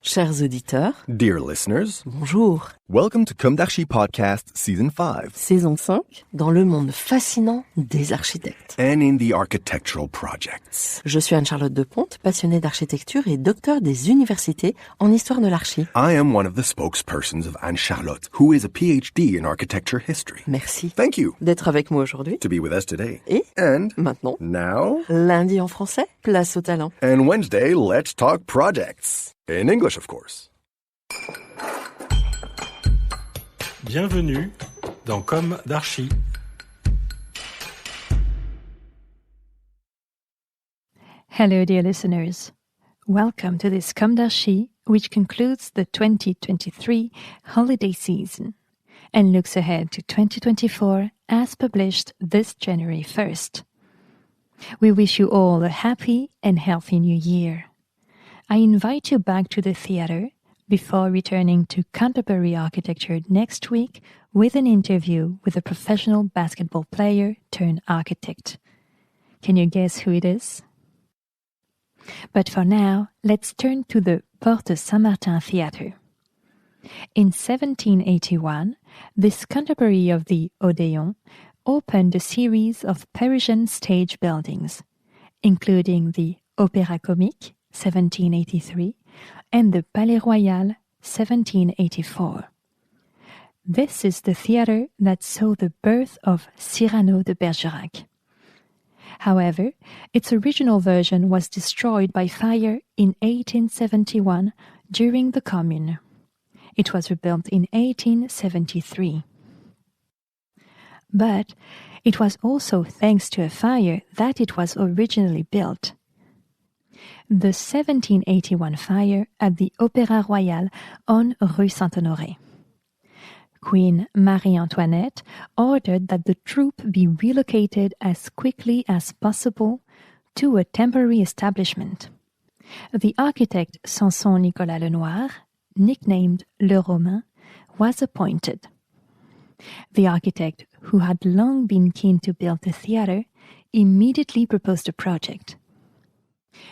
Chers auditeurs, Dear listeners, bonjour. welcome to Comme d'Archi Podcast Season 5. Saison 5, dans le monde fascinant des architectes. And in the architectural projects. Je suis Anne-Charlotte Deponte, passionnée d'architecture et docteur des universités en histoire de l'archi. I am one of the spokespersons of Anne-Charlotte, who is a PhD in architecture history. Merci. Thank you D'être avec moi aujourd'hui. to be with us today. Et And maintenant, now, lundi en français, place au talent. and Wednesday, let's talk projects. In English, of course. Bienvenue dans Comme d'Archi. Hello, dear listeners. Welcome to this Comme d'Archi, which concludes the 2023 holiday season and looks ahead to 2024 as published this January 1st. We wish you all a happy and healthy new year. I invite you back to the theatre before returning to contemporary architecture next week with an interview with a professional basketball player turned architect. Can you guess who it is? But for now, let's turn to the Porte Saint-Martin Theatre. In 1781, this contemporary of the Odéon opened a series of Parisian stage buildings, including the Opéra Comique, 1783, and the Palais Royal, 1784. This is the theatre that saw the birth of Cyrano de Bergerac. However, its original version was destroyed by fire in 1871 during the Commune. It was rebuilt in 1873. But it was also thanks to a fire that it was originally built. The 1781 fire at the Opéra Royal on Rue Saint-Honoré. Queen Marie-Antoinette ordered that the troupe be relocated as quickly as possible to a temporary establishment. The architect Samson Nicolas Lenoir, nicknamed Le Romain, was appointed. The architect, who had long been keen to build a theatre, immediately proposed a project.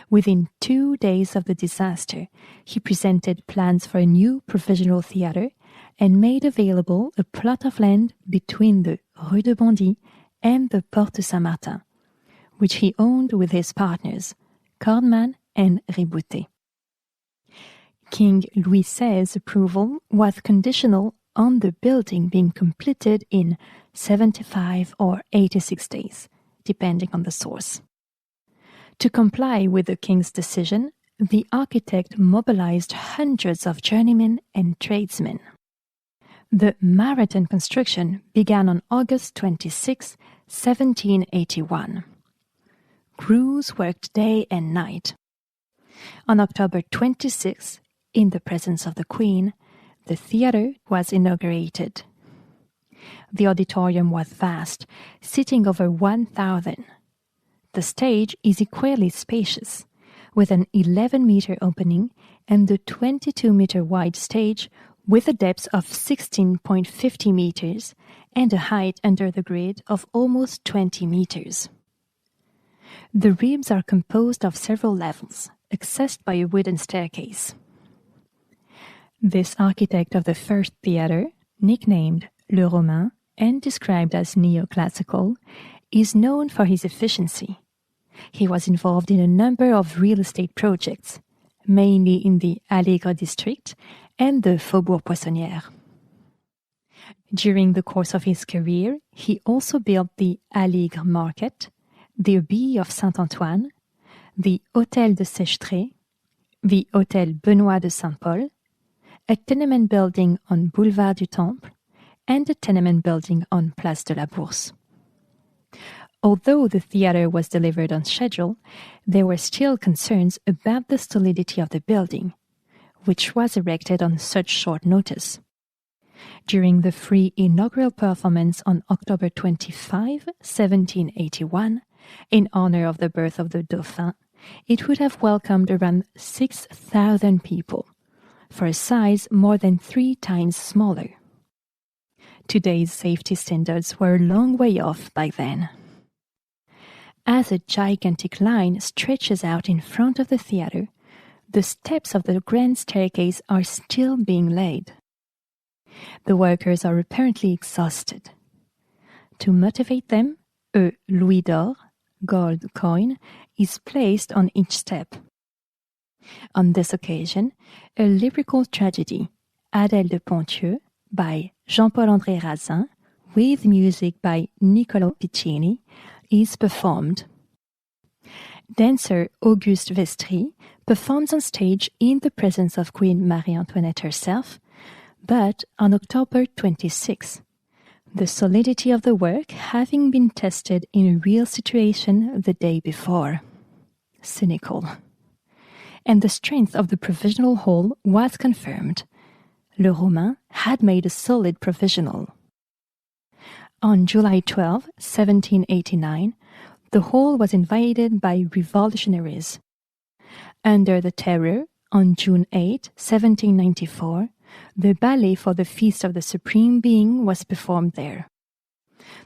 Within 2 days of the disaster, he presented plans for a new provisional theatre and made available a plot of land between the Rue de Bondy and the Porte Saint-Martin, which he owned with his partners, Cordman and Riboutet. King Louis VI's approval was conditional on the building being completed in 75 or 86 days, depending on the source. To comply with the king's decision, the architect mobilized hundreds of journeymen and tradesmen. The marathon construction began on August 26, 1781. Crews worked day and night. On October 26, in the presence of the Queen, the theatre was inaugurated. The auditorium was vast, seating over 1,000. The stage is equally spacious, with an 11-meter opening and the 22-meter wide stage with a depth of 16.50 meters and a height under the grid of almost 20 meters. The ribs are composed of several levels, accessed by a wooden staircase. This architect of the first theatre, nicknamed Le Romain and described as neoclassical, is known for his efficiency. He was involved in a number of real estate projects, mainly in the Allègre district and the Faubourg Poissonnière. During the course of his career, he also built the Allègre Market, the Abbey of Saint-Antoine, the Hôtel de Seichetré, the Hôtel Benoît de Saint-Paul, a tenement building on Boulevard du Temple, and a tenement building on Place de la Bourse. Although the theatre was delivered on schedule, there were still concerns about the solidity of the building, which was erected on such short notice. During the free inaugural performance on October 25, 1781, in honor of the birth of the Dauphin, it would have welcomed around 6,000 people, for a size more than 3 times smaller. Today's safety standards were a long way off by then. As a gigantic line stretches out in front of the theatre, the steps of the grand staircase are still being laid. The workers are apparently exhausted. To motivate them, a louis d'or, gold coin, is placed on each step. On this occasion, a lyrical tragedy, Adèle de Ponthieu, by Jean-Paul-André Razin, with music by Niccolo Piccini, is performed. Dancer Auguste Vestry performs on stage in the presence of Queen Marie Antoinette herself, but on October 26, the solidity of the work having been tested in a real situation the day before. Cynical. And the strength of the provisional whole was confirmed. Le Romain had made a solid provisional. On July 12, 1789, the hall was invaded by revolutionaries. Under the Terror, on June 8, 1794, the ballet for the Feast of the Supreme Being was performed there.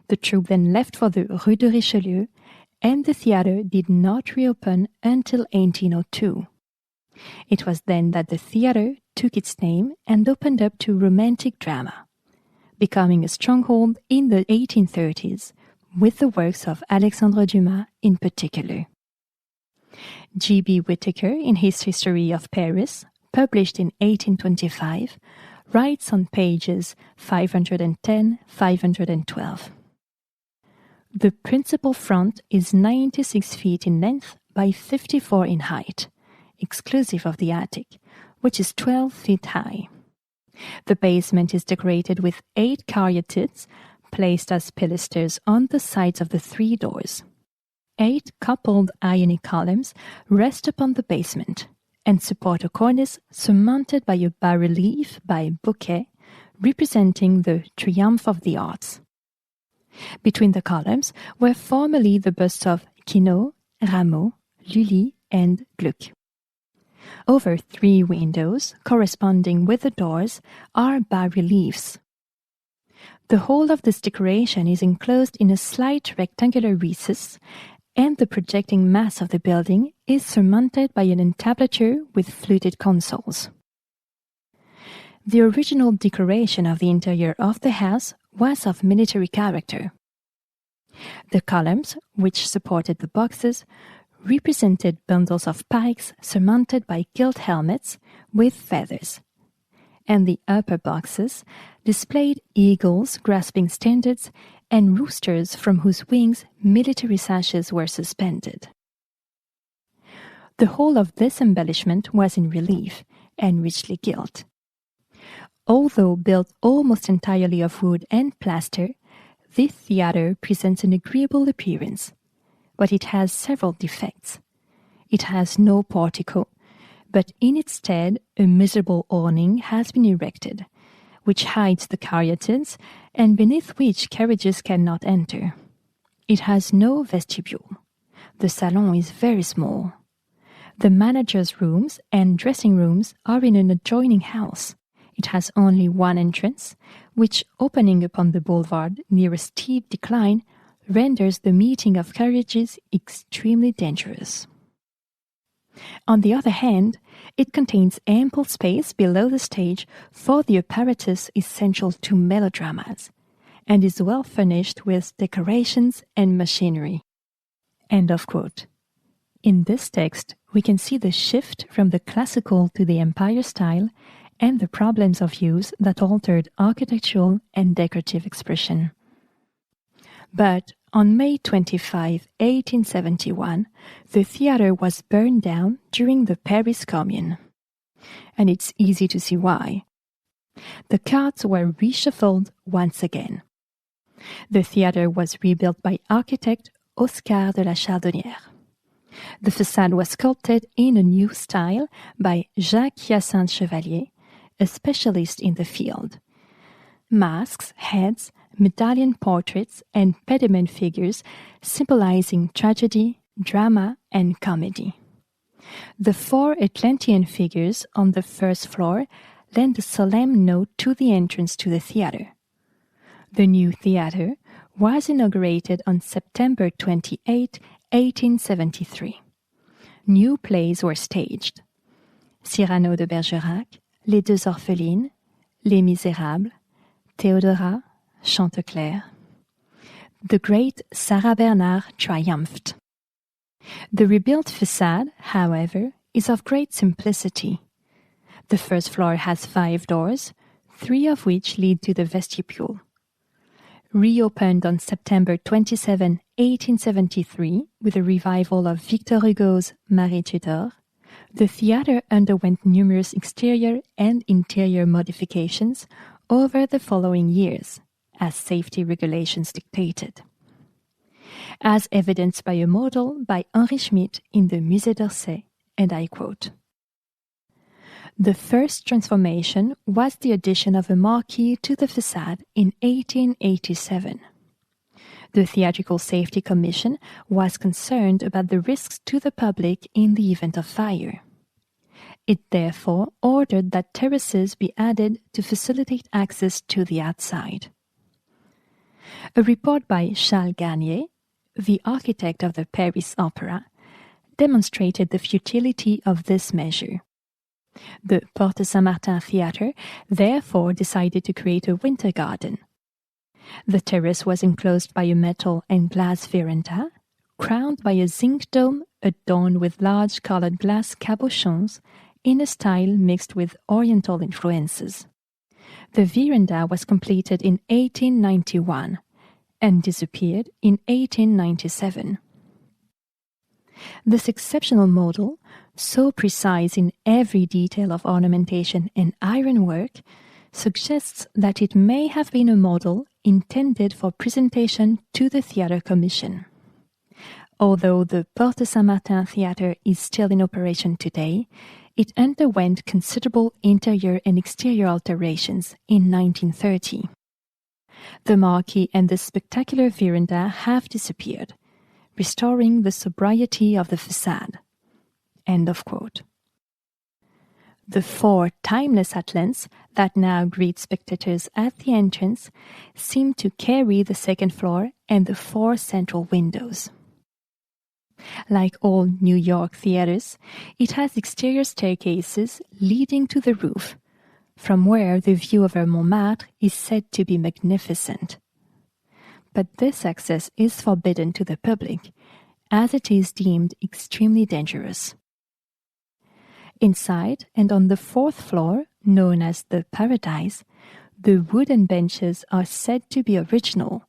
The troupe then left for the Rue de Richelieu, and the theatre did not reopen until 1802. It was then that the theatre took its name and opened up to romantic drama, becoming a stronghold in the 1830s, with the works of Alexandre Dumas in particular. G.B. Whittaker, in his History of Paris, published in 1825, writes on pages 510-512. The principal front is 96 feet in length by 54 in height, exclusive of the attic, which is 12 feet high. The basement is decorated with 8 caryatids placed as pilasters on the sides of the 3 doors. 8 coupled ionic columns rest upon the basement and support a cornice surmounted by a bas-relief by Bouquet, representing the triumph of the arts. Between the columns were formerly the busts of Quinault, Rameau, Lully, and Gluck. Over 3 windows, corresponding with the doors, are bas-reliefs. The whole of this decoration is enclosed in a slight rectangular recess, and the projecting mass of the building is surmounted by an entablature with fluted consoles. The original decoration of the interior of the house was of military character. The columns, which supported the boxes, represented bundles of pikes surmounted by gilt helmets with feathers, and the upper boxes displayed eagles grasping standards and roosters from whose wings military sashes were suspended. The whole of this embellishment was in relief and richly gilt. Although built almost entirely of wood and plaster, this theatre presents an agreeable appearance, but it has several defects. It has no portico, but in its stead a miserable awning has been erected, which hides the caryatids and beneath which carriages cannot enter. It has no vestibule. The salon is very small. The manager's rooms and dressing rooms are in an adjoining house. It has only one entrance, which, opening upon the boulevard near a steep decline, renders the meeting of carriages extremely dangerous. On the other hand, it contains ample space below the stage for the apparatus essential to melodramas, and is well furnished with decorations and machinery. End of quote. In this text, we can see the shift from the classical to the Empire style and the problems of use that altered architectural and decorative expression. But on May 25, 1871, the theatre was burned down during the Paris Commune. And it's easy to see why. The cards were reshuffled once again. The theatre was rebuilt by architect Oscar de la Chardonnière. The facade was sculpted in a new style by Jacques-Hyacinthe Chevalier, a specialist in the field. Masks, heads, medallion portraits, and pediment figures symbolizing tragedy, drama, and comedy. The 4 Atlantean figures on the first floor lend a solemn note to the entrance to the theatre. The new theatre was inaugurated on September 28, 1873. New plays were staged. Cyrano de Bergerac, Les Deux Orphelines, Les Misérables, Théodora, Chanteclair. The great Sarah Bernard triumphed. The rebuilt facade, however, is of great simplicity. The first floor has 5 doors, 3 of which lead to the vestibule. Reopened on September 27, 1873, with a revival of Victor Hugo's Marie Tudor, the theatre underwent numerous exterior and interior modifications over the following years, as safety regulations dictated. As evidenced by a model by Henri Schmidt in the Musée d'Orsay, and I quote, "The first transformation was the addition of a marquee to the facade in 1887. The Theatrical Safety Commission was concerned about the risks to the public in the event of fire. It therefore ordered that terraces be added to facilitate access to the outside." A report by Charles Garnier, the architect of the Paris Opera, demonstrated the futility of this measure. The Porte Saint-Martin Theatre therefore decided to create a winter garden. The terrace was enclosed by a metal and glass veranda, crowned by a zinc dome adorned with large colored glass cabochons in a style mixed with Oriental influences. The veranda was completed in 1891 and disappeared in 1897. This exceptional model, so precise in every detail of ornamentation and ironwork, suggests that it may have been a model intended for presentation to the Theatre Commission. Although the Porte Saint-Martin Theatre is still in operation today, it underwent considerable interior and exterior alterations in 1930. The marquee and the spectacular veranda have disappeared, restoring the sobriety of the facade. End of quote. The 4 timeless Atlantes that now greet spectators at the entrance seem to carry the second floor and the 4 central windows. Like all New York theaters, it has exterior staircases leading to the roof, from where the view over Montmartre is said to be magnificent. But this access is forbidden to the public, as it is deemed extremely dangerous. Inside and on the 4th floor, known as the Paradise, the wooden benches are said to be original.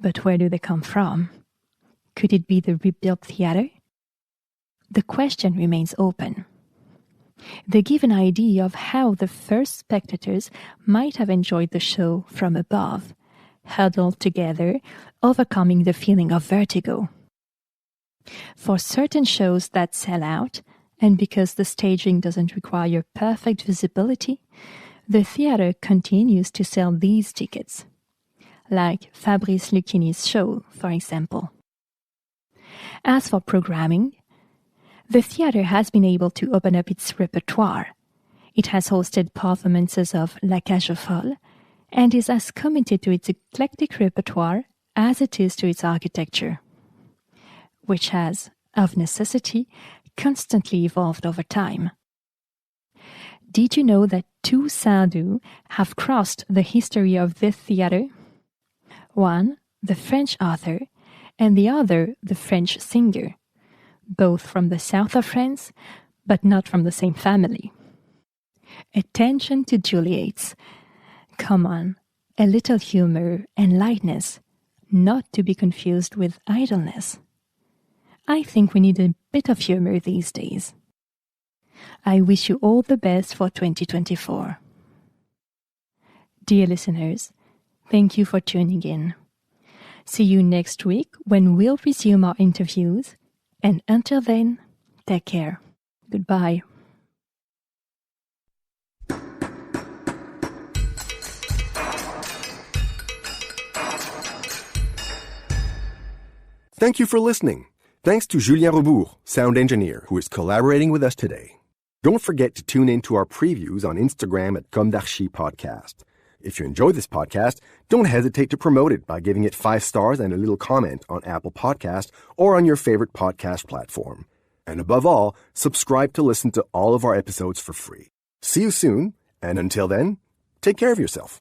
But where do they come from? Could it be the rebuilt theatre? The question remains open. They give an idea of how the first spectators might have enjoyed the show from above, huddled together, overcoming the feeling of vertigo. For certain shows that sell out, and because the staging doesn't require perfect visibility, the theatre continues to sell these tickets, like Fabrice Lucchini's show, for example. As for programming, the theatre has been able to open up its repertoire. It has hosted performances of La Cage aux Folles and is as committed to its eclectic repertoire as it is to its architecture, which has, of necessity, constantly evolved over time. Did you know that 2 Sardou have crossed the history of this theatre? One, the French author, and the other, the French singer, both from the south of France, but not from the same family. Attention to Juliet's. Come on, a little humor and lightness, not to be confused with idleness. I think we need a bit of humor these days. I wish you all the best for 2024. Dear listeners, thank you for tuning in. See you next week when we'll resume our interviews. And until then, take care. Goodbye. Thank you for listening. Thanks to Julien Rebours, sound engineer, who is collaborating with us today. Don't forget to tune in to our previews on Instagram at Comme d'Archi Podcast. If you enjoy this podcast, don't hesitate to promote it by giving it 5 stars and a little comment on Apple Podcast or on your favorite podcast platform. And above all, subscribe to listen to all of our episodes for free. See you soon, and until then, take care of yourself.